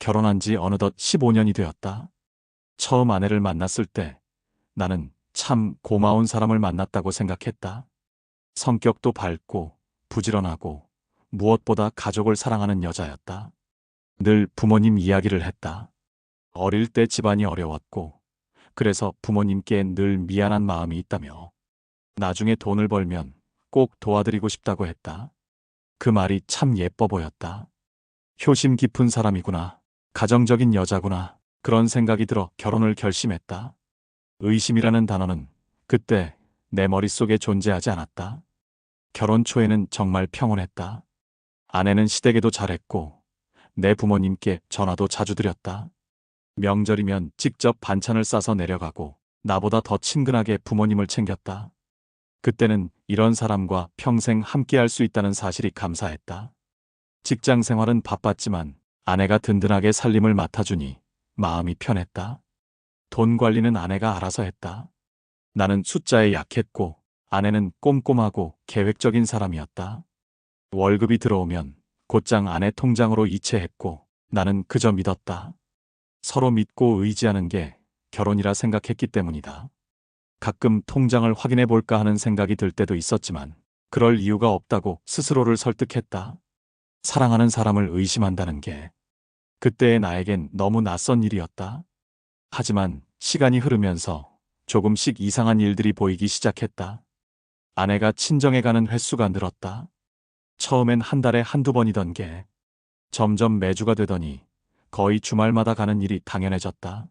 결혼한 지 어느덧 15년이 되었다. 처음 아내를 만났을 때 나는 참 고마운 사람을 만났다고 생각했다. 성격도 밝고 부지런하고 무엇보다 가족을 사랑하는 여자였다. 늘 부모님 이야기를 했다. 어릴 때 집안이 어려웠고 그래서 부모님께 늘 미안한 마음이 있다며 나중에 돈을 벌면 꼭 도와드리고 싶다고 했다. 그 말이 참 예뻐 보였다. 효심 깊은 사람이구나. 가정적인 여자구나. 그런 생각이 들어 결혼을 결심했다. 의심이라는 단어는 그때 내 머릿속에 존재하지 않았다. 결혼 초에는 정말 평온했다. 아내는 시댁에도 잘했고 내 부모님께 전화도 자주 드렸다. 명절이면 직접 반찬을 싸서 내려가고 나보다 더 친근하게 부모님을 챙겼다. 그때는 이런 사람과 평생 함께할 수 있다는 사실이 감사했다. 직장 생활은 바빴지만 아내가 든든하게 살림을 맡아주니 마음이 편했다. 돈 관리는 아내가 알아서 했다. 나는 숫자에 약했고 아내는 꼼꼼하고 계획적인 사람이었다. 월급이 들어오면 곧장 아내 통장으로 이체했고 나는 그저 믿었다. 서로 믿고 의지하는 게 결혼이라 생각했기 때문이다. 가끔 통장을 확인해 볼까 하는 생각이 들 때도 있었지만 그럴 이유가 없다고 스스로를 설득했다. 사랑하는 사람을 의심한다는 게 그때의 나에겐 너무 낯선 일이었다. 하지만 시간이 흐르면서 조금씩 이상한 일들이 보이기 시작했다. 아내가 친정에 가는 횟수가 늘었다. 처음엔 한 달에 한두 번이던 게 점점 매주가 되더니 거의 주말마다 가는 일이 당연해졌다.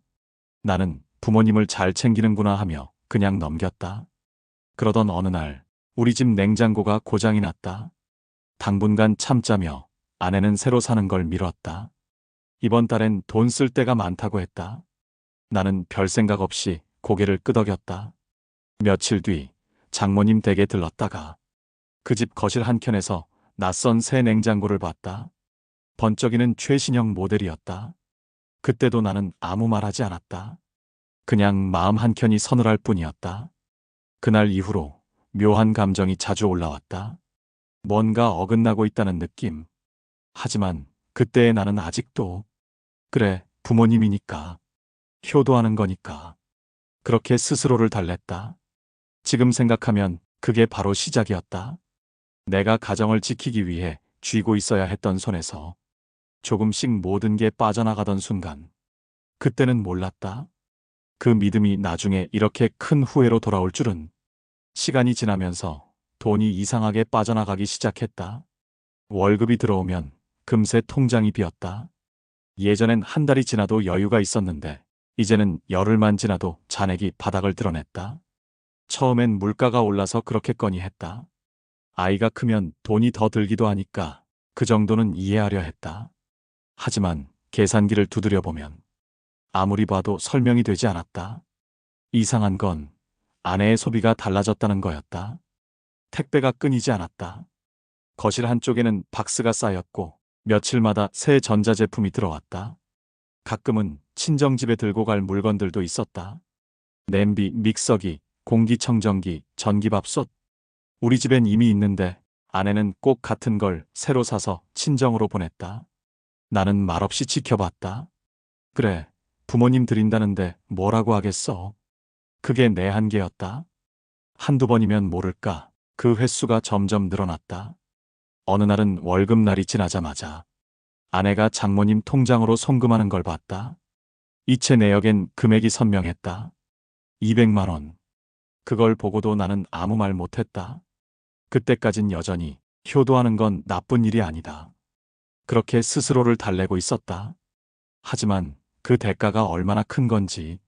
나는 부모님을 잘 챙기는구나 하며 그냥 넘겼다. 그러던 어느 날 우리 집 냉장고가 고장이 났다. 당분간 참자며 아내는 새로 사는 걸 미뤘다. 이번 달엔 돈 쓸 데가 많다고 했다. 나는 별 생각 없이 고개를 끄덕였다. 며칠 뒤 장모님 댁에 들렀다가 그 집 거실 한켠에서 낯선 새 냉장고를 봤다. 번쩍이는 최신형 모델이었다. 그때도 나는 아무 말하지 않았다. 그냥 마음 한켠이 서늘할 뿐이었다. 그날 이후로 묘한 감정이 자주 올라왔다. 뭔가 어긋나고 있다는 느낌. 하지만 그때의 나는 아직도 그래, 부모님이니까. 효도하는 거니까. 그렇게 스스로를 달랬다. 지금 생각하면 그게 바로 시작이었다. 내가 가정을 지키기 위해 쥐고 있어야 했던 손에서 조금씩 모든 게 빠져나가던 순간. 그때는 몰랐다. 그 믿음이 나중에 이렇게 큰 후회로 돌아올 줄은. 시간이 지나면서 돈이 이상하게 빠져나가기 시작했다. 월급이 들어오면 금세 통장이 비었다. 예전엔 한 달이 지나도 여유가 있었는데 이제는 열흘만 지나도 잔액이 바닥을 드러냈다. 처음엔 물가가 올라서 그렇겠거니 했다. 아이가 크면 돈이 더 들기도 하니까 그 정도는 이해하려 했다. 하지만 계산기를 두드려보면 아무리 봐도 설명이 되지 않았다. 이상한 건 아내의 소비가 달라졌다는 거였다. 택배가 끊이지 않았다. 거실 한쪽에는 박스가 쌓였고 며칠마다 새 전자제품이 들어왔다. 가끔은 친정집에 들고 갈 물건들도 있었다. 냄비, 믹서기, 공기청정기, 전기밥솥. 우리 집엔 이미 있는데 아내는 꼭 같은 걸 새로 사서 친정으로 보냈다. 나는 말없이 지켜봤다. 그래, 부모님 드린다는데 뭐라고 하겠어. 그게 내 한계였다. 한두 번이면 모를까 그 횟수가 점점 늘어났다. 어느 날은 월급날이 지나자마자 아내가 장모님 통장으로 송금하는 걸 봤다. 이체 내역엔 금액이 선명했다. 200만 원. 그걸 보고도 나는 아무 말 못했다. 그때까진 여전히 효도하는 건 나쁜 일이 아니다. 그렇게 스스로를 달래고 있었다. 하지만 그 대가가 얼마나 큰 건지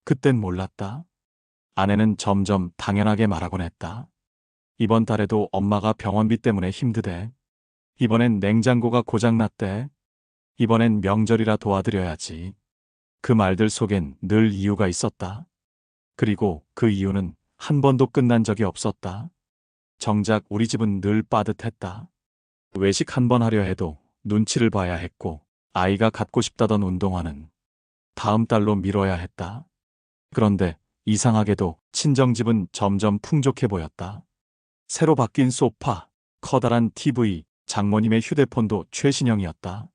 그땐 몰랐다. 아내는 점점 당연하게 말하곤 했다. 이번 달에도 엄마가 병원비 때문에 힘드대. 이번엔 냉장고가 고장났대. 이번엔 명절이라 도와드려야지. 그 말들 속엔 늘 이유가 있었다. 그리고 그 이유는 한 번도 끝난 적이 없었다. 정작 우리 집은 늘 빠듯했다. 외식 한 번 하려 해도 눈치를 봐야 했고 아이가 갖고 싶다던 운동화는 다음 달로 미뤄야 했다. 그런데 이상하게도 친정집은 점점 풍족해 보였다. 새로 바뀐 소파, 커다란 TV, 장모님의 휴대폰도 최신형이었다.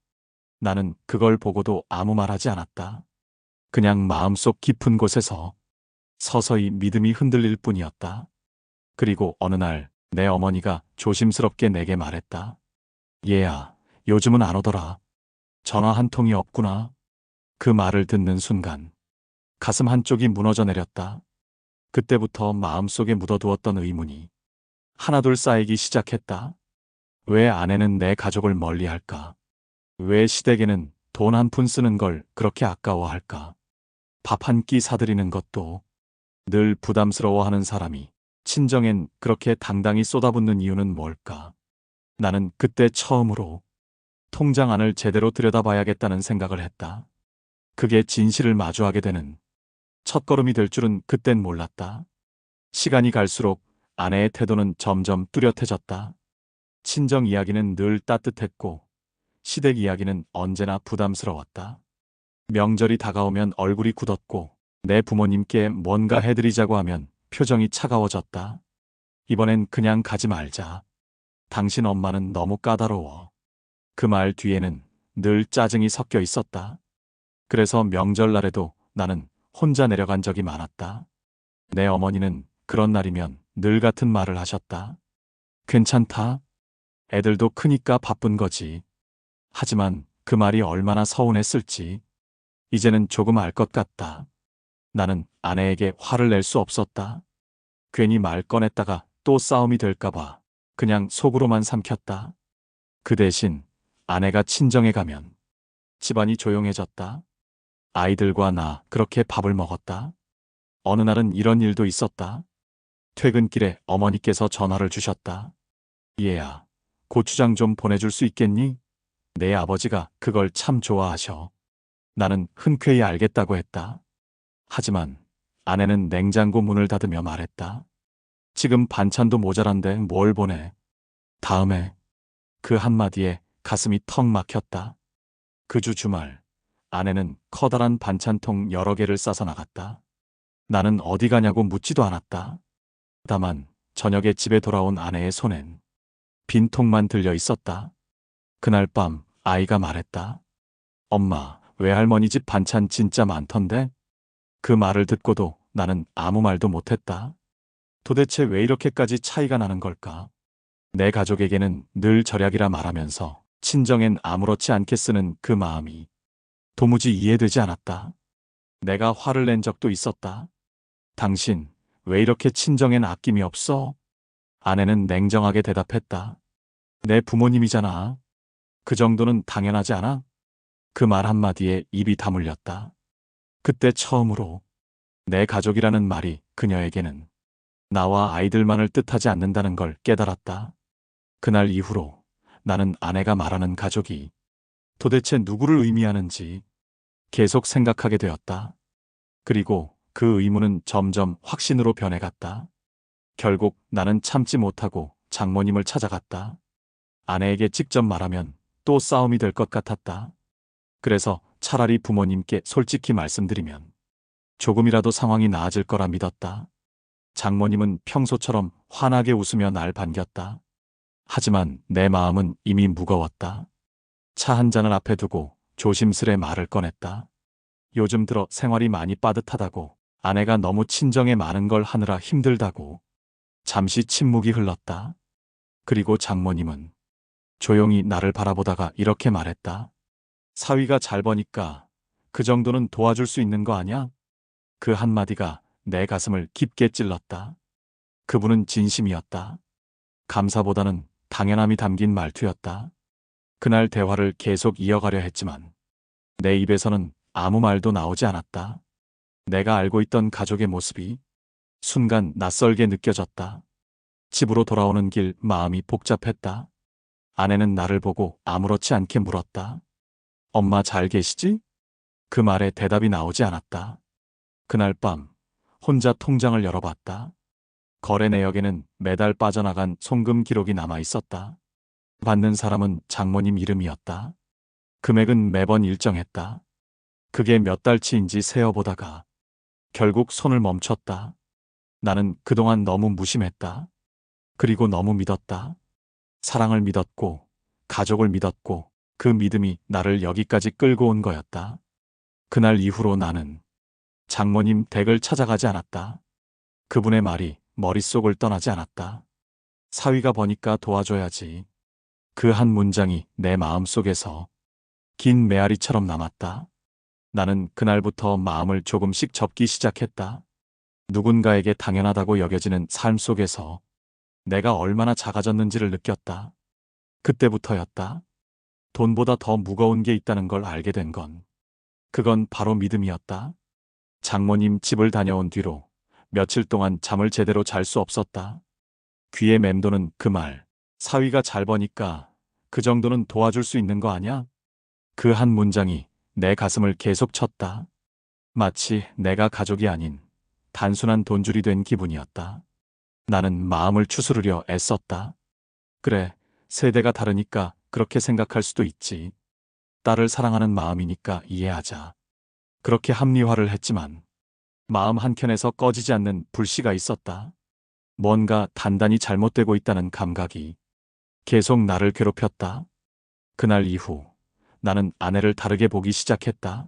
나는 그걸 보고도 아무 말 하지 않았다. 그냥 마음속 깊은 곳에서 서서히 믿음이 흔들릴 뿐이었다. 그리고 어느 날 내 어머니가 조심스럽게 내게 말했다. 얘야, 요즘은 안 오더라. 전화 한 통이 없구나. 그 말을 듣는 순간 가슴 한쪽이 무너져 내렸다. 그때부터 마음속에 묻어두었던 의문이 하나둘 쌓이기 시작했다. 왜 아내는 내 가족을 멀리할까? 왜 시댁에는 돈 한 푼 쓰는 걸 그렇게 아까워할까? 밥 한 끼 사드리는 것도 늘 부담스러워하는 사람이 친정엔 그렇게 당당히 쏟아붓는 이유는 뭘까? 나는 그때 처음으로 통장 안을 제대로 들여다봐야겠다는 생각을 했다. 그게 진실을 마주하게 되는 첫걸음이 될 줄은 그땐 몰랐다. 시간이 갈수록 아내의 태도는 점점 뚜렷해졌다. 친정 이야기는 늘 따뜻했고 시댁 이야기는 언제나 부담스러웠다. 명절이 다가오면 얼굴이 굳었고 내 부모님께 뭔가 해드리자고 하면 표정이 차가워졌다. 이번엔 그냥 가지 말자. 당신 엄마는 너무 까다로워. 그 말 뒤에는 늘 짜증이 섞여 있었다. 그래서 명절날에도 나는 혼자 내려간 적이 많았다. 내 어머니는 그런 날이면 늘 같은 말을 하셨다. 괜찮다. 애들도 크니까 바쁜 거지. 하지만 그 말이 얼마나 서운했을지 이제는 조금 알 것 같다. 나는 아내에게 화를 낼 수 없었다. 괜히 말 꺼냈다가 또 싸움이 될까봐 그냥 속으로만 삼켰다. 그 대신 아내가 친정에 가면 집안이 조용해졌다. 아이들과 나 그렇게 밥을 먹었다. 어느 날은 이런 일도 있었다. 퇴근길에 어머니께서 전화를 주셨다. 얘야, 고추장 좀 보내줄 수 있겠니? 내 아버지가 그걸 참 좋아하셔. 나는 흔쾌히 알겠다고 했다. 하지만 아내는 냉장고 문을 닫으며 말했다. 지금 반찬도 모자란데 뭘 보내? 다음에 그 한마디에 가슴이 턱 막혔다. 그 주 주말 아내는 커다란 반찬통 여러 개를 싸서 나갔다. 나는 어디 가냐고 묻지도 않았다. 다만 저녁에 집에 돌아온 아내의 손엔 빈 통만 들려 있었다. 그날 밤 아이가 말했다. 엄마, 외할머니 집 반찬 진짜 많던데? 그 말을 듣고도 나는 아무 말도 못했다. 도대체 왜 이렇게까지 차이가 나는 걸까? 내 가족에게는 늘 절약이라 말하면서 친정엔 아무렇지 않게 쓰는 그 마음이 도무지 이해되지 않았다. 내가 화를 낸 적도 있었다. 당신, 왜 이렇게 친정엔 아낌이 없어? 아내는 냉정하게 대답했다. 내 부모님이잖아. 그 정도는 당연하지 않아? 그 말 한마디에 입이 다물렸다. 그때 처음으로 내 가족이라는 말이 그녀에게는 나와 아이들만을 뜻하지 않는다는 걸 깨달았다. 그날 이후로 나는 아내가 말하는 가족이 도대체 누구를 의미하는지 계속 생각하게 되었다. 그리고 그 의문은 점점 확신으로 변해갔다. 결국 나는 참지 못하고 장모님을 찾아갔다. 아내에게 직접 말하면 또 싸움이 될 것 같았다. 그래서 차라리 부모님께 솔직히 말씀드리면 조금이라도 상황이 나아질 거라 믿었다. 장모님은 평소처럼 환하게 웃으며 날 반겼다. 하지만 내 마음은 이미 무거웠다. 차 한 잔을 앞에 두고 조심스레 말을 꺼냈다. 요즘 들어 생활이 많이 빠듯하다고, 아내가 너무 친정에 많은 걸 하느라 힘들다고. 잠시 침묵이 흘렀다. 그리고 장모님은 조용히 나를 바라보다가 이렇게 말했다. 사위가 잘 버니까 그 정도는 도와줄 수 있는 거 아냐? 그 한마디가 내 가슴을 깊게 찔렀다. 그분은 진심이었다. 감사보다는 당연함이 담긴 말투였다. 그날 대화를 계속 이어가려 했지만 내 입에서는 아무 말도 나오지 않았다. 내가 알고 있던 가족의 모습이 순간 낯설게 느껴졌다. 집으로 돌아오는 길 마음이 복잡했다. 아내는 나를 보고 아무렇지 않게 물었다. 엄마 잘 계시지? 그 말에 대답이 나오지 않았다. 그날 밤 혼자 통장을 열어봤다. 거래 내역에는 매달 빠져나간 송금 기록이 남아 있었다. 받는 사람은 장모님 이름이었다. 금액은 매번 일정했다. 그게 몇 달치인지 세어보다가 결국 손을 멈췄다. 나는 그동안 너무 무심했다. 그리고 너무 믿었다. 사랑을 믿었고, 가족을 믿었고, 그 믿음이 나를 여기까지 끌고 온 거였다. 그날 이후로 나는 장모님 댁을 찾아가지 않았다. 그분의 말이 머릿속을 떠나지 않았다. 사위가 버니까 도와줘야지. 그 한 문장이 내 마음속에서 긴 메아리처럼 남았다. 나는 그날부터 마음을 조금씩 접기 시작했다. 누군가에게 당연하다고 여겨지는 삶 속에서 내가 얼마나 작아졌는지를 느꼈다. 그때부터였다. 돈보다 더 무거운 게 있다는 걸 알게 된 건, 그건 바로 믿음이었다. 장모님 집을 다녀온 뒤로 며칠 동안 잠을 제대로 잘 수 없었다. 귀에 맴도는 그 말, 사위가 잘 버니까 그 정도는 도와줄 수 있는 거 아냐? 그 한 문장이 내 가슴을 계속 쳤다. 마치 내가 가족이 아닌 단순한 돈줄이 된 기분이었다. 나는 마음을 추스르려 애썼다. 그래, 세대가 다르니까 그렇게 생각할 수도 있지. 딸을 사랑하는 마음이니까 이해하자. 그렇게 합리화를 했지만 마음 한켠에서 꺼지지 않는 불씨가 있었다. 뭔가 단단히 잘못되고 있다는 감각이 계속 나를 괴롭혔다. 그날 이후 나는 아내를 다르게 보기 시작했다.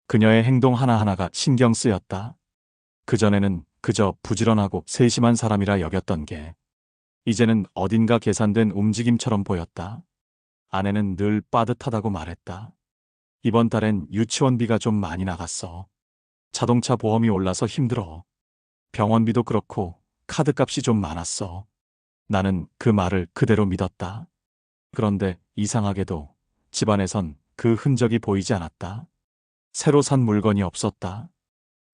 그녀의 행동 하나하나가 신경 쓰였다. 그전에는 그저 부지런하고 세심한 사람이라 여겼던 게 이제는 어딘가 계산된 움직임처럼 보였다. 아내는 늘 빠듯하다고 말했다. 이번 달엔 유치원비가 좀 많이 나갔어. 자동차 보험이 올라서 힘들어. 병원비도 그렇고 카드값이 좀 많았어. 나는 그 말을 그대로 믿었다. 그런데 이상하게도 집안에선 그 흔적이 보이지 않았다. 새로 산 물건이 없었다.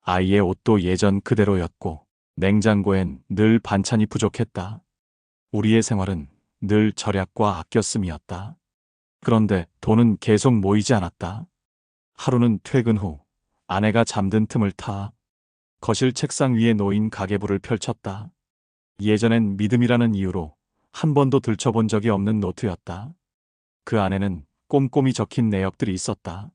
아이의 옷도 예전 그대로였고 냉장고엔 늘 반찬이 부족했다. 우리의 생활은 늘 절약과 아껴씀이었다. 그런데 돈은 계속 모이지 않았다. 하루는 퇴근 후 아내가 잠든 틈을 타 거실 책상 위에 놓인 가계부를 펼쳤다. 예전엔 믿음이라는 이유로 한 번도 들춰본 적이 없는 노트였다. 그 안에는 꼼꼼히 적힌 내역들이 있었다.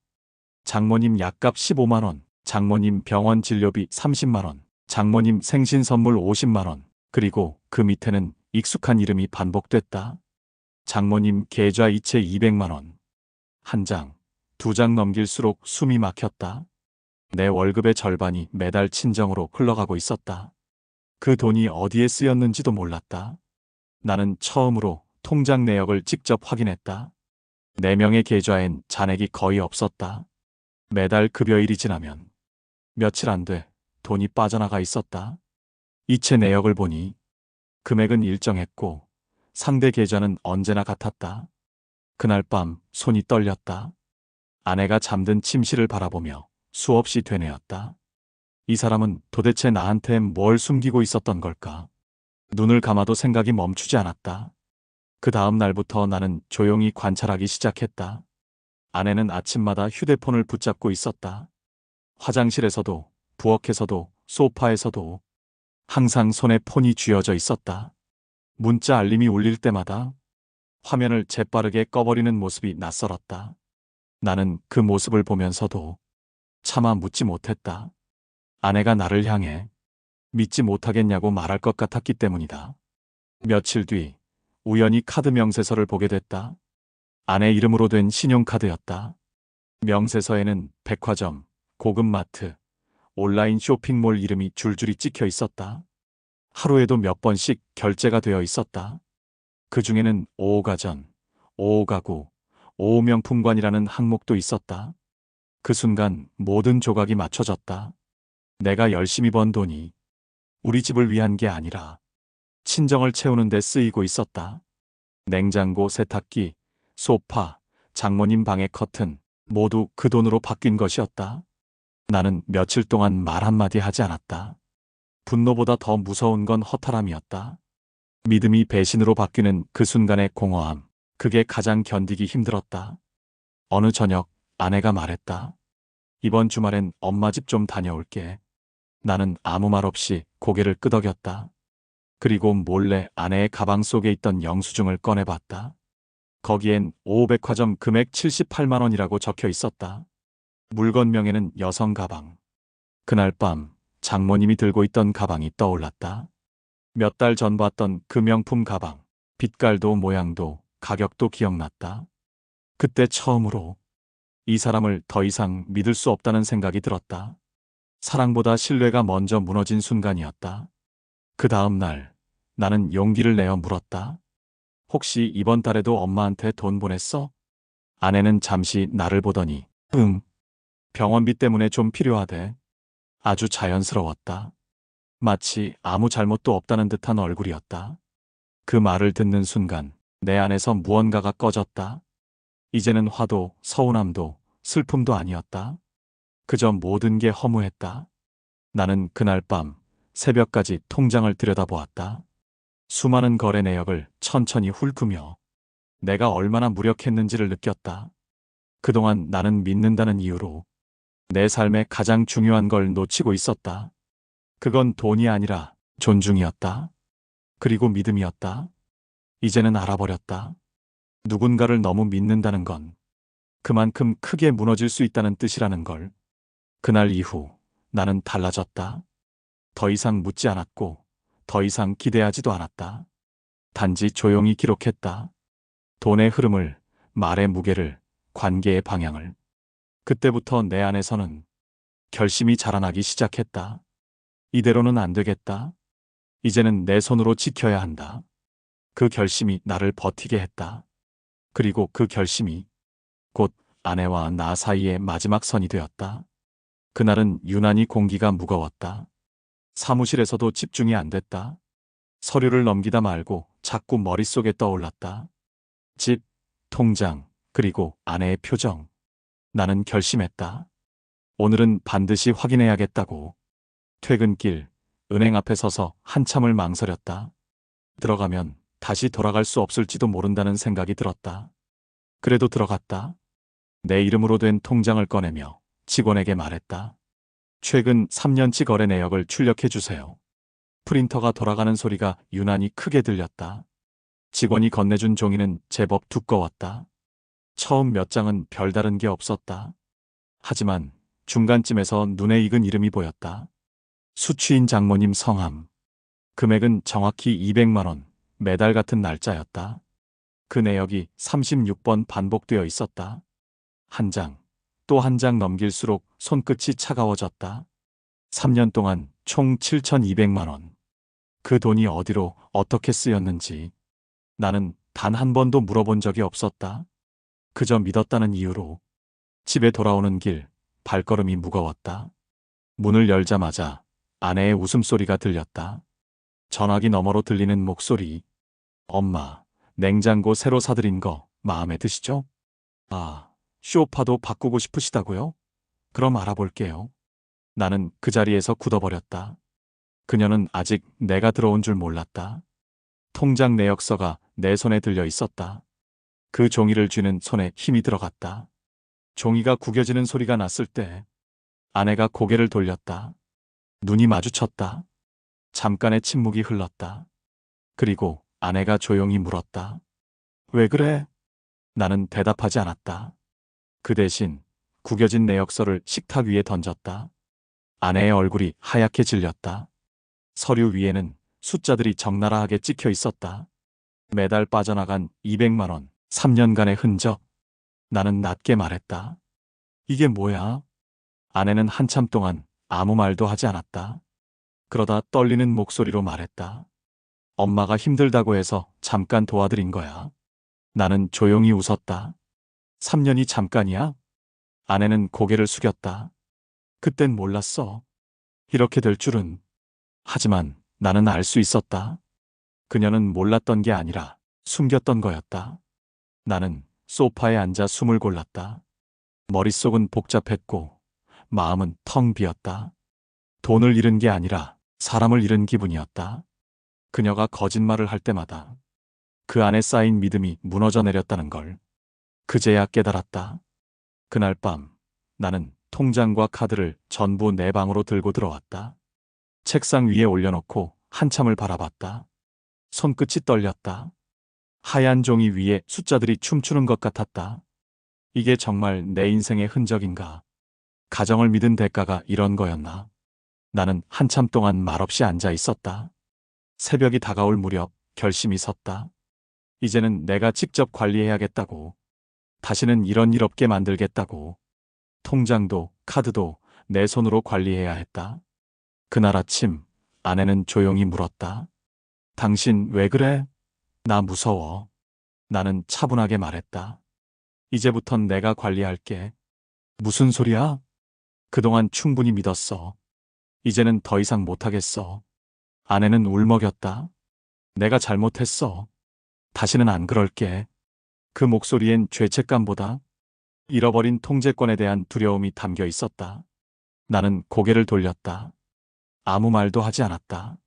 장모님 약값 15만 원, 장모님 병원 진료비 30만 원, 장모님 생신 선물 50만 원, 그리고 그 밑에는 익숙한 이름이 반복됐다. 장모님 계좌 이체 200만 원. 한 장, 두 장 넘길수록 숨이 막혔다. 내 월급의 절반이 매달 친정으로 흘러가고 있었다. 그 돈이 어디에 쓰였는지도 몰랐다. 나는 처음으로 통장 내역을 직접 확인했다. 4명의 계좌엔 잔액이 거의 없었다. 매달 급여일이 지나면 며칠 안 돼 돈이 빠져나가 있었다. 이체 내역을 보니 금액은 일정했고 상대 계좌는 언제나 같았다. 그날 밤 손이 떨렸다. 아내가 잠든 침실을 바라보며 수없이 되뇌었다. 이 사람은 도대체 나한테 뭘 숨기고 있었던 걸까? 눈을 감아도 생각이 멈추지 않았다. 그 다음 날부터 나는 조용히 관찰하기 시작했다. 아내는 아침마다 휴대폰을 붙잡고 있었다. 화장실에서도, 부엌에서도, 소파에서도 항상 손에 폰이 쥐어져 있었다. 문자 알림이 울릴 때마다 화면을 재빠르게 꺼버리는 모습이 낯설었다. 나는 그 모습을 보면서도 차마 묻지 못했다. 아내가 나를 향해 믿지 못하겠냐고 말할 것 같았기 때문이다. 며칠 뒤 우연히 카드 명세서를 보게 됐다. 아내 이름으로 된 신용카드였다. 명세서에는 백화점, 고급마트, 온라인 쇼핑몰 이름이 줄줄이 찍혀 있었다. 하루에도 몇 번씩 결제가 되어 있었다. 그 중에는 5호가전, 5호가구, 5호명품관이라는 항목도 있었다. 그 순간 모든 조각이 맞춰졌다. 내가 열심히 번 돈이 우리 집을 위한 게 아니라 친정을 채우는 데 쓰이고 있었다. 냉장고, 세탁기, 소파, 장모님 방의 커튼 모두 그 돈으로 바뀐 것이었다. 나는 며칠 동안 말 한마디 하지 않았다. 분노보다 더 무서운 건 허탈함이었다. 믿음이 배신으로 바뀌는 그 순간의 공허함, 그게 가장 견디기 힘들었다. 어느 저녁 아내가 말했다. 이번 주말엔 엄마 집 좀 다녀올게. 나는 아무 말 없이 고개를 끄덕였다. 그리고 몰래 아내의 가방 속에 있던 영수증을 꺼내봤다. 거기엔 5호백화점 금액 78만 원이라고 적혀 있었다. 물건명에는 여성 가방. 그날 밤 장모님이 들고 있던 가방이 떠올랐다. 몇 달 전 봤던 그 명품 가방. 빛깔도 모양도 가격도 기억났다. 그때 처음으로 이 사람을 더 이상 믿을 수 없다는 생각이 들었다. 사랑보다 신뢰가 먼저 무너진 순간이었다. 그 다음 날 나는 용기를 내어 물었다. 혹시 이번 달에도 엄마한테 돈 보냈어? 아내는 잠시 나를 보더니 응. 병원비 때문에 좀 필요하대. 아주 자연스러웠다. 마치 아무 잘못도 없다는 듯한 얼굴이었다. 그 말을 듣는 순간 내 안에서 무언가가 꺼졌다. 이제는 화도 서운함도 슬픔도 아니었다. 그저 모든 게 허무했다. 나는 그날 밤 새벽까지 통장을 들여다보았다. 수많은 거래 내역을 천천히 훑으며 내가 얼마나 무력했는지를 느꼈다. 그동안 나는 믿는다는 이유로 내 삶의 가장 중요한 걸 놓치고 있었다. 그건 돈이 아니라 존중이었다. 그리고 믿음이었다. 이제는 알아버렸다. 누군가를 너무 믿는다는 건 그만큼 크게 무너질 수 있다는 뜻이라는 걸. 그날 이후 나는 달라졌다. 더 이상 묻지 않았고 더 이상 기대하지도 않았다. 단지 조용히 기록했다. 돈의 흐름을, 말의 무게를, 관계의 방향을. 그때부터 내 안에서는 결심이 자라나기 시작했다. 이대로는 안 되겠다. 이제는 내 손으로 지켜야 한다. 그 결심이 나를 버티게 했다. 그리고 그 결심이 곧 아내와 나 사이의 마지막 선이 되었다. 그날은 유난히 공기가 무거웠다. 사무실에서도 집중이 안 됐다. 서류를 넘기다 말고 자꾸 머릿속에 떠올랐다. 집, 통장, 그리고 아내의 표정. 나는 결심했다. 오늘은 반드시 확인해야겠다고. 퇴근길, 은행 앞에 서서 한참을 망설였다. 들어가면 다시 돌아갈 수 없을지도 모른다는 생각이 들었다. 그래도 들어갔다. 내 이름으로 된 통장을 꺼내며 직원에게 말했다. 최근 3년치 거래 내역을 출력해 주세요. 프린터가 돌아가는 소리가 유난히 크게 들렸다. 직원이 건네준 종이는 제법 두꺼웠다. 처음 몇 장은 별다른 게 없었다. 하지만 중간쯤에서 눈에 익은 이름이 보였다. 수취인 장모님 성함. 금액은 정확히 200만 원, 매달 같은 날짜였다. 그 내역이 36번 반복되어 있었다. 한 장, 또 한 장 넘길수록 손끝이 차가워졌다. 3년 동안 총 7,200만 원. 그 돈이 어디로 어떻게 쓰였는지 나는 단 한 번도 물어본 적이 없었다. 그저 믿었다는 이유로. 집에 돌아오는 길, 발걸음이 무거웠다. 문을 열자마자 아내의 웃음소리가 들렸다. 전화기 너머로 들리는 목소리. 엄마, 냉장고 새로 사드린 거 마음에 드시죠? 아, 쇼파도 바꾸고 싶으시다고요? 그럼 알아볼게요. 나는 그 자리에서 굳어버렸다. 그녀는 아직 내가 들어온 줄 몰랐다. 통장 내역서가 내 손에 들려 있었다. 그 종이를 쥐는 손에 힘이 들어갔다. 종이가 구겨지는 소리가 났을 때 아내가 고개를 돌렸다. 눈이 마주쳤다. 잠깐의 침묵이 흘렀다. 그리고 아내가 조용히 물었다. 왜 그래? 나는 대답하지 않았다. 그 대신 구겨진 내역서를 식탁 위에 던졌다. 아내의 얼굴이 하얗게 질렸다. 서류 위에는 숫자들이 적나라하게 찍혀 있었다. 매달 빠져나간 200만 원, 3년간의 흔적. 나는 낮게 말했다. 이게 뭐야? 아내는 한참 동안 아무 말도 하지 않았다. 그러다 떨리는 목소리로 말했다. 엄마가 힘들다고 해서 잠깐 도와드린 거야. 나는 조용히 웃었다. 3년이 잠깐이야? 아내는 고개를 숙였다. 그땐 몰랐어. 이렇게 될 줄은. 하지만 나는 알 수 있었다. 그녀는 몰랐던 게 아니라 숨겼던 거였다. 나는 소파에 앉아 숨을 골랐다. 머릿속은 복잡했고 마음은 텅 비었다. 돈을 잃은 게 아니라 사람을 잃은 기분이었다. 그녀가 거짓말을 할 때마다 그 안에 쌓인 믿음이 무너져 내렸다는 걸 그제야 깨달았다. 그날 밤 나는 통장과 카드를 전부 내 방으로 들고 들어왔다. 책상 위에 올려놓고 한참을 바라봤다. 손끝이 떨렸다. 하얀 종이 위에 숫자들이 춤추는 것 같았다. 이게 정말 내 인생의 흔적인가? 가정을 믿은 대가가 이런 거였나? 나는 한참 동안 말없이 앉아 있었다. 새벽이 다가올 무렵 결심이 섰다. 이제는 내가 직접 관리해야겠다고. 다시는 이런 일 없게 만들겠다고. 통장도 카드도 내 손으로 관리해야 했다. 그날 아침 아내는 조용히 물었다. 당신 왜 그래? 나 무서워. 나는 차분하게 말했다. 이제부턴 내가 관리할게. 무슨 소리야? 그동안 충분히 믿었어. 이제는 더 이상 못하겠어. 아내는 울먹였다. 내가 잘못했어. 다시는 안 그럴게. 그 목소리엔 죄책감보다 잃어버린 통제권에 대한 두려움이 담겨 있었다. 나는 고개를 돌렸다. 아무 말도 하지 않았다.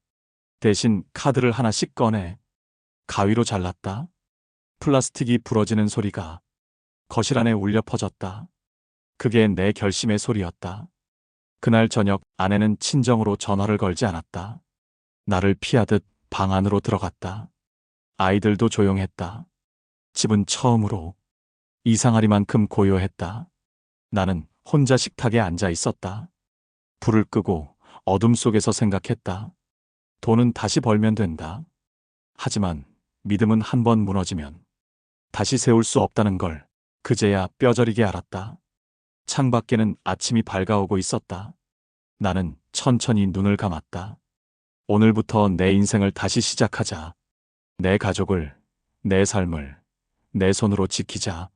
대신 카드를 하나씩 꺼내 가위로 잘랐다. 플라스틱이 부러지는 소리가 거실 안에 울려 퍼졌다. 그게 내 결심의 소리였다. 그날 저녁 아내는 친정으로 전화를 걸지 않았다. 나를 피하듯 방 안으로 들어갔다. 아이들도 조용했다. 집은 처음으로 이상하리만큼 고요했다. 나는 혼자 식탁에 앉아 있었다. 불을 끄고 어둠 속에서 생각했다. 돈은 다시 벌면 된다. 하지만 믿음은 한 번 무너지면 다시 세울 수 없다는 걸 그제야 뼈저리게 알았다. 창밖에는 아침이 밝아오고 있었다. 나는 천천히 눈을 감았다. 오늘부터 내 인생을 다시 시작하자. 내 가족을, 내 삶을, 내 손으로 지키자.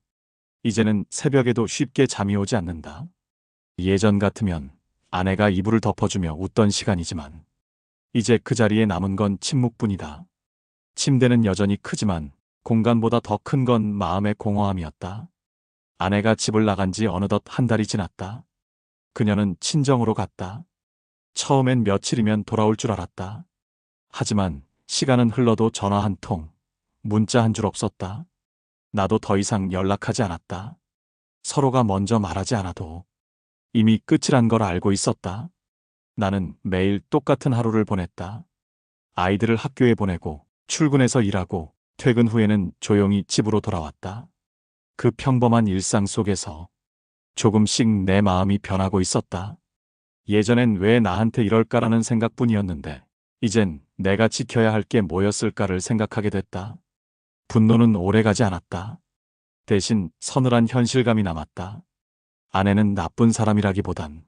이제는 새벽에도 쉽게 잠이 오지 않는다. 예전 같으면 아내가 이불을 덮어주며 웃던 시간이지만 이제 그 자리에 남은 건 침묵뿐이다. 침대는 여전히 크지만 공간보다 더 큰 건 마음의 공허함이었다. 아내가 집을 나간 지 어느덧 한 달이 지났다. 그녀는 친정으로 갔다. 처음엔 며칠이면 돌아올 줄 알았다. 하지만 시간은 흘러도 전화 한 통, 문자 한 줄 없었다. 나도 더 이상 연락하지 않았다. 서로가 먼저 말하지 않아도 이미 끝이란 걸 알고 있었다. 나는 매일 똑같은 하루를 보냈다. 아이들을 학교에 보내고 출근해서 일하고 퇴근 후에는 조용히 집으로 돌아왔다. 그 평범한 일상 속에서 조금씩 내 마음이 변하고 있었다. 예전엔 왜 나한테 이럴까라는 생각뿐이었는데 이젠 내가 지켜야 할 게 뭐였을까를 생각하게 됐다. 분노는 오래가지 않았다. 대신 서늘한 현실감이 남았다. 아내는 나쁜 사람이라기보단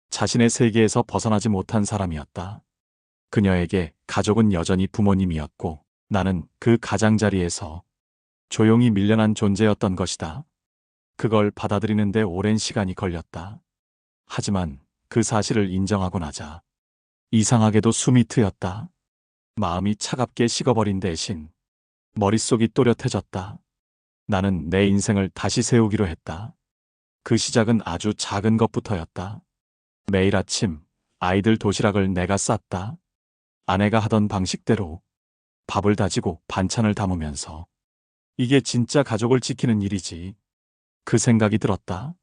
자신의 세계에서 벗어나지 못한 사람이었다. 그녀에게 가족은 여전히 부모님이었고 나는 그 가장자리에서 조용히 밀려난 존재였던 것이다. 그걸 받아들이는데 오랜 시간이 걸렸다. 하지만 그 사실을 인정하고 나자 이상하게도 숨이 트였다. 마음이 차갑게 식어버린 대신 머릿속이 또렷해졌다. 나는 내 인생을 다시 세우기로 했다. 그 시작은 아주 작은 것부터였다. 매일 아침 아이들 도시락을 내가 쌌다. 아내가 하던 방식대로 밥을 다지고 반찬을 담으면서 이게 진짜 가족을 지키는 일이지. 그 생각이 들었다.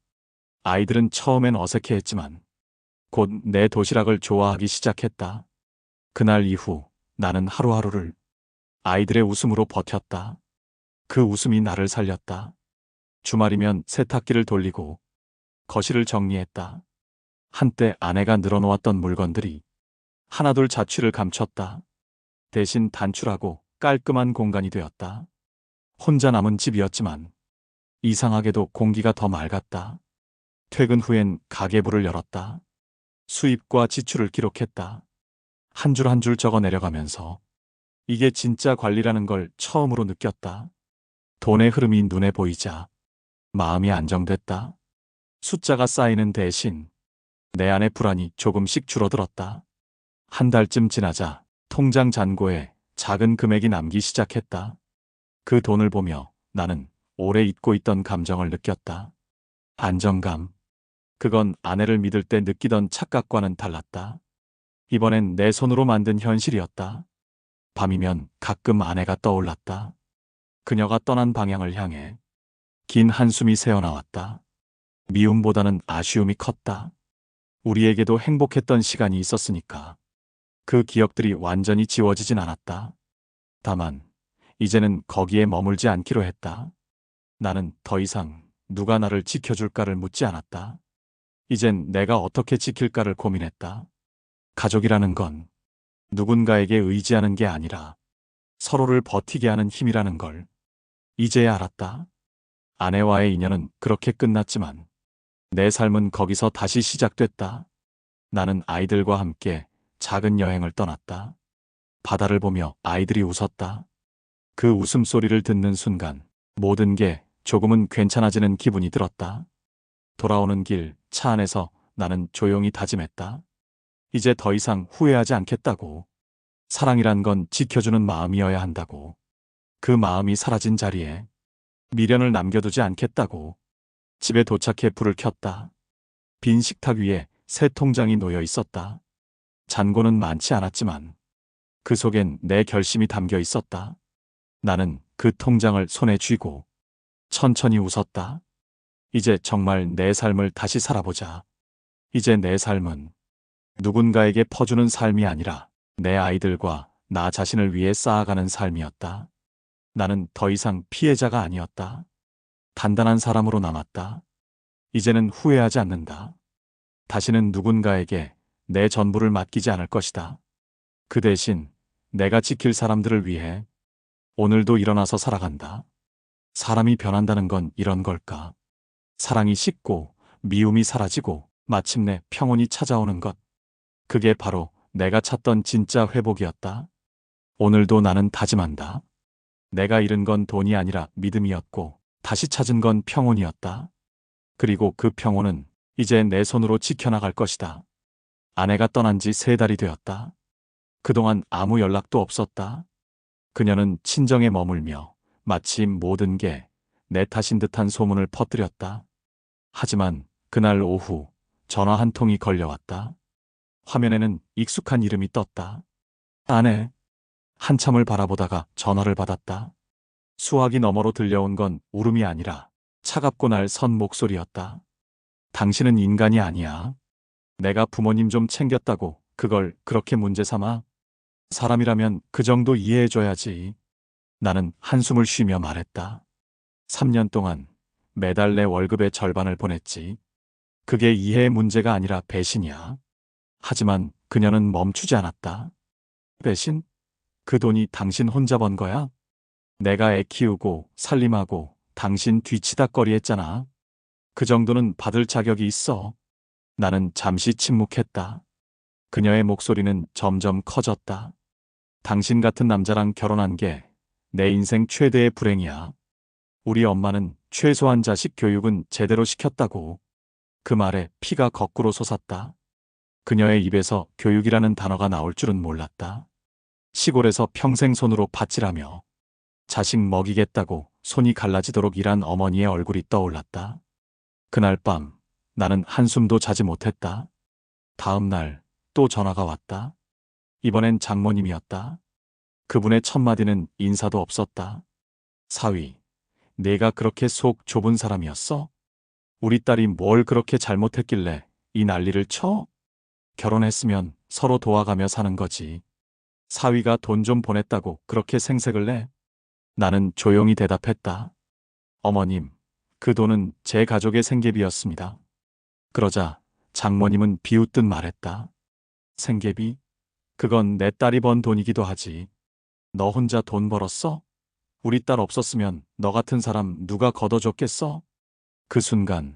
아이들은 처음엔 어색해했지만 곧 내 도시락을 좋아하기 시작했다. 그날 이후 나는 하루하루를 아이들의 웃음으로 버텼다. 그 웃음이 나를 살렸다. 주말이면 세탁기를 돌리고 거실을 정리했다. 한때 아내가 늘어놓았던 물건들이 하나둘 자취를 감췄다. 대신 단출하고 깔끔한 공간이 되었다. 혼자 남은 집이었지만 이상하게도 공기가 더 맑았다. 퇴근 후엔 가계부를 열었다. 수입과 지출을 기록했다. 한 줄 한 줄 적어 내려가면서 이게 진짜 관리라는 걸 처음으로 느꼈다. 돈의 흐름이 눈에 보이자 마음이 안정됐다. 숫자가 쌓이는 대신 내 안의 불안이 조금씩 줄어들었다. 한 달쯤 지나자 통장 잔고에 작은 금액이 남기 시작했다. 그 돈을 보며 나는 오래 잊고 있던 감정을 느꼈다. 안정감. 그건 아내를 믿을 때 느끼던 착각과는 달랐다. 이번엔 내 손으로 만든 현실이었다. 밤이면 가끔 아내가 떠올랐다. 그녀가 떠난 방향을 향해 긴 한숨이 새어나왔다. 미움보다는 아쉬움이 컸다. 우리에게도 행복했던 시간이 있었으니까. 그 기억들이 완전히 지워지진 않았다. 다만 이제는 거기에 머물지 않기로 했다. 나는 더 이상 누가 나를 지켜줄까를 묻지 않았다. 이젠 내가 어떻게 지킬까를 고민했다. 가족이라는 건 누군가에게 의지하는 게 아니라 서로를 버티게 하는 힘이라는 걸 이제야 알았다. 아내와의 인연은 그렇게 끝났지만 내 삶은 거기서 다시 시작됐다. 나는 아이들과 함께 작은 여행을 떠났다. 바다를 보며 아이들이 웃었다. 그 웃음소리를 듣는 순간 모든 게 조금은 괜찮아지는 기분이 들었다. 돌아오는 길 차 안에서 나는 조용히 다짐했다. 이제 더 이상 후회하지 않겠다고. 사랑이란 건 지켜주는 마음이어야 한다고. 그 마음이 사라진 자리에 미련을 남겨두지 않겠다고. 집에 도착해 불을 켰다. 빈 식탁 위에 새 통장이 놓여 있었다. 잔고는 많지 않았지만 그 속엔 내 결심이 담겨 있었다. 나는 그 통장을 손에 쥐고 천천히 웃었다. 이제 정말 내 삶을 다시 살아보자. 이제 내 삶은 누군가에게 퍼주는 삶이 아니라 내 아이들과 나 자신을 위해 쌓아가는 삶이었다. 나는 더 이상 피해자가 아니었다. 단단한 사람으로 남았다. 이제는 후회하지 않는다. 다시는 누군가에게 내 전부를 맡기지 않을 것이다. 그 대신 내가 지킬 사람들을 위해 오늘도 일어나서 살아간다. 사람이 변한다는 건 이런 걸까? 사랑이 식고 미움이 사라지고 마침내 평온이 찾아오는 것. 그게 바로 내가 찾던 진짜 회복이었다. 오늘도 나는 다짐한다. 내가 잃은 건 돈이 아니라 믿음이었고 다시 찾은 건 평온이었다. 그리고 그 평온은 이제 내 손으로 지켜나갈 것이다. 아내가 떠난 지 3달이 되었다. 그동안 아무 연락도 없었다. 그녀는 친정에 머물며 마치 모든 게 내 탓인 듯한 소문을 퍼뜨렸다. 하지만 그날 오후 전화 한 통이 걸려왔다. 화면에는 익숙한 이름이 떴다. 아내. 한참을 바라보다가 전화를 받았다. 수화기 너머로 들려온 건 울음이 아니라 차갑고 날 선 목소리였다. 당신은 인간이 아니야. 내가 부모님 좀 챙겼다고 그걸 그렇게 문제 삼아? 사람이라면 그 정도 이해해줘야지. 나는 한숨을 쉬며 말했다. 3년 동안 매달 내 월급의 절반을 보냈지. 그게 이해의 문제가 아니라 배신이야. 하지만 그녀는 멈추지 않았다. 배신? 그 돈이 당신 혼자 번 거야? 내가 애 키우고 살림하고 당신 뒤치다꺼리 했잖아. 그 정도는 받을 자격이 있어. 나는 잠시 침묵했다. 그녀의 목소리는 점점 커졌다. 당신 같은 남자랑 결혼한 게 내 인생 최대의 불행이야. 우리 엄마는 최소한 자식 교육은 제대로 시켰다고. 그 말에 피가 거꾸로 솟았다. 그녀의 입에서 교육이라는 단어가 나올 줄은 몰랐다. 시골에서 평생 손으로 밭질하며 자식 먹이겠다고 손이 갈라지도록 일한 어머니의 얼굴이 떠올랐다. 그날 밤 나는 한숨도 자지 못했다. 다음 날 또 전화가 왔다. 이번엔 장모님이었다. 그분의 첫 마디는 인사도 없었다. 사위, 내가 그렇게 속 좁은 사람이었어? 우리 딸이 뭘 그렇게 잘못했길래 이 난리를 쳐? 결혼했으면 서로 도와가며 사는 거지. 사위가 돈 좀 보냈다고 그렇게 생색을 내? 나는 조용히 대답했다. 어머님, 그 돈은 제 가족의 생계비였습니다. 그러자 장모님은 비웃듯 말했다. 생계비? 그건 내 딸이 번 돈이기도 하지. 너 혼자 돈 벌었어? 우리 딸 없었으면 너 같은 사람 누가 걷어줬겠어? 그 순간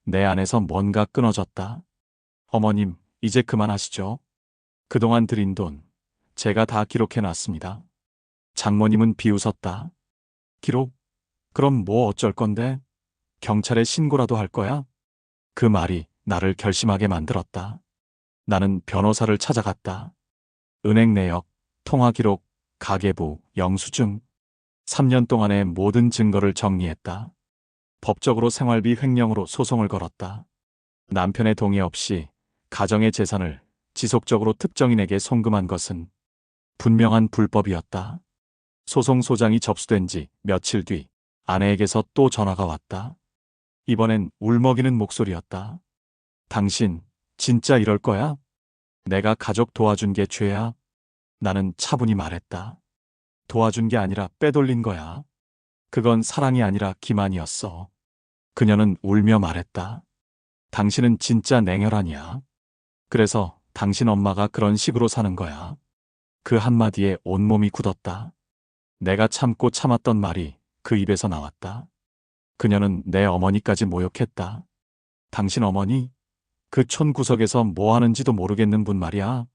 내 안에서 뭔가 끊어졌다. 어머님, 이제 그만하시죠. 그동안 들인 돈 제가 다 기록해놨습니다. 장모님은 비웃었다. 기록? 그럼 뭐 어쩔 건데? 경찰에 신고라도 할 거야? 그 말이 나를 결심하게 만들었다. 나는 변호사를 찾아갔다. 은행 내역, 통화 기록, 가계부, 영수증. 3년 동안의 모든 증거를 정리했다. 법적으로 생활비 횡령으로 소송을 걸었다. 남편의 동의 없이 가정의 재산을 지속적으로 특정인에게 송금한 것은 분명한 불법이었다. 소송 소장이 접수된 지 며칠 뒤 아내에게서 또 전화가 왔다. 이번엔 울먹이는 목소리였다. 당신 진짜 이럴 거야? 내가 가족 도와준 게 죄야? 나는 차분히 말했다. 도와준 게 아니라 빼돌린 거야. 그건 사랑이 아니라 기만이었어. 그녀는 울며 말했다. 당신은 진짜 냉혈하냐? 그래서 당신 엄마가 그런 식으로 사는 거야. 그 한마디에 온몸이 굳었다. 내가 참고 참았던 말이 그 입에서 나왔다. 그녀는 내 어머니까지 모욕했다. 당신 어머니? 그 촌 구석에서 뭐 하는지도 모르겠는 분 말이야.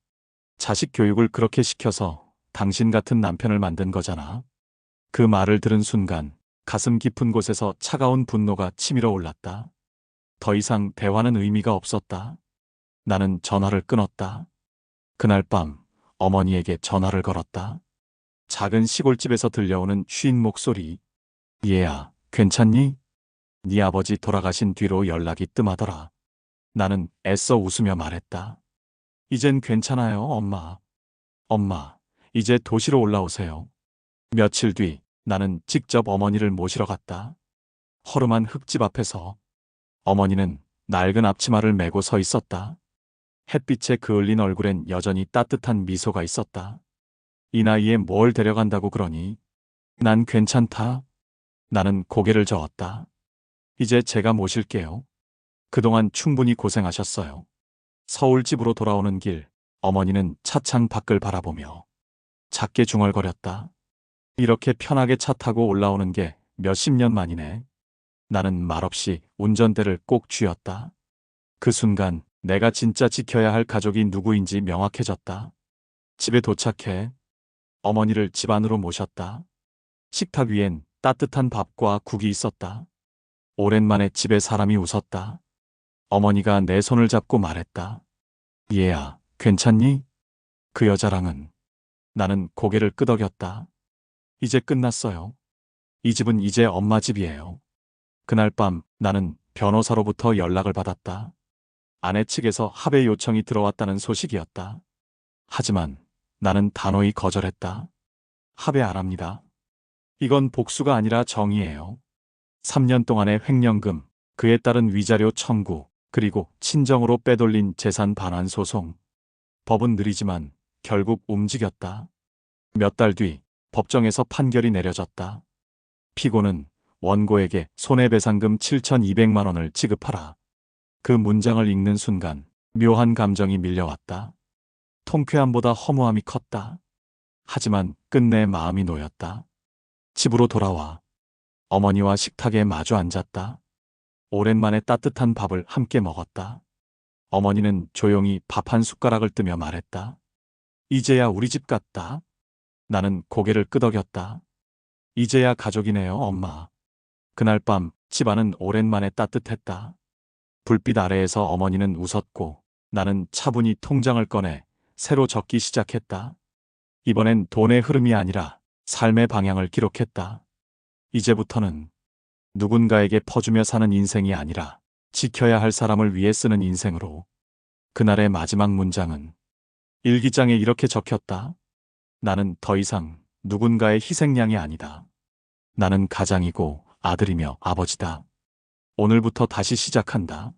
자식 교육을 그렇게 시켜서 당신 같은 남편을 만든 거잖아. 그 말을 들은 순간 가슴 깊은 곳에서 차가운 분노가 치밀어 올랐다. 더 이상 대화는 의미가 없었다. 나는 전화를 끊었다. 그날 밤 어머니에게 전화를 걸었다. 작은 시골집에서 들려오는 쉰 목소리. 얘야, 괜찮니? 네 아버지 돌아가신 뒤로 연락이 뜸하더라. 나는 애써 웃으며 말했다. 이젠 괜찮아요, 엄마. 엄마, 이제 도시로 올라오세요. 며칠 뒤 나는 직접 어머니를 모시러 갔다. 허름한 흙집 앞에서 어머니는 낡은 앞치마를 메고 서 있었다. 햇빛에 그을린 얼굴엔 여전히 따뜻한 미소가 있었다. 이 나이에 뭘 데려간다고 그러니? 난 괜찮다. 나는 고개를 저었다. 이제 제가 모실게요. 그동안 충분히 고생하셨어요. 서울집으로 돌아오는 길, 어머니는 차창 밖을 바라보며 작게 중얼거렸다. 이렇게 편하게 차 타고 올라오는 게 몇십 년 만이네. 나는 말없이 운전대를 꼭 쥐었다. 그 순간 내가 진짜 지켜야 할 가족이 누구인지 명확해졌다. 집에 도착해 어머니를 집 안으로 모셨다. 식탁 위엔 따뜻한 밥과 국이 있었다. 오랜만에 집에 사람이 웃었다. 어머니가 내 손을 잡고 말했다. 얘야, 괜찮니? 그 여자랑은. 나는 고개를 끄덕였다. 이제 끝났어요. 이 집은 이제 엄마 집이에요. 그날 밤 나는 변호사로부터 연락을 받았다. 아내 측에서 합의 요청이 들어왔다는 소식이었다. 하지만 나는 단호히 거절했다. 합의 안 합니다. 이건 복수가 아니라 정의예요. 3년 동안의 횡령금, 그에 따른 위자료 청구, 그리고 친정으로 빼돌린 재산 반환 소송. 법은 느리지만 결국 움직였다. 몇 달 뒤 법정에서 판결이 내려졌다. 피고는 원고에게 손해배상금 7,200만 원을 지급하라. 그 문장을 읽는 순간 묘한 감정이 밀려왔다. 통쾌함보다 허무함이 컸다. 하지만 끝내 마음이 놓였다. 집으로 돌아와 어머니와 식탁에 마주 앉았다. 오랜만에 따뜻한 밥을 함께 먹었다. 어머니는 조용히 밥 한 숟가락을 뜨며 말했다. 이제야 우리 집 같다. 나는 고개를 끄덕였다. 이제야 가족이네요, 엄마. 그날 밤 집안은 오랜만에 따뜻했다. 불빛 아래에서 어머니는 웃었고 나는 차분히 통장을 꺼내 새로 적기 시작했다. 이번엔 돈의 흐름이 아니라 삶의 방향을 기록했다. 이제부터는 누군가에게 퍼주며 사는 인생이 아니라 지켜야 할 사람을 위해 쓰는 인생으로. 그날의 마지막 문장은 일기장에 이렇게 적혔다. 나는 더 이상 누군가의 희생양이 아니다. 나는 가장이고 아들이며 아버지다. 오늘부터 다시 시작한다.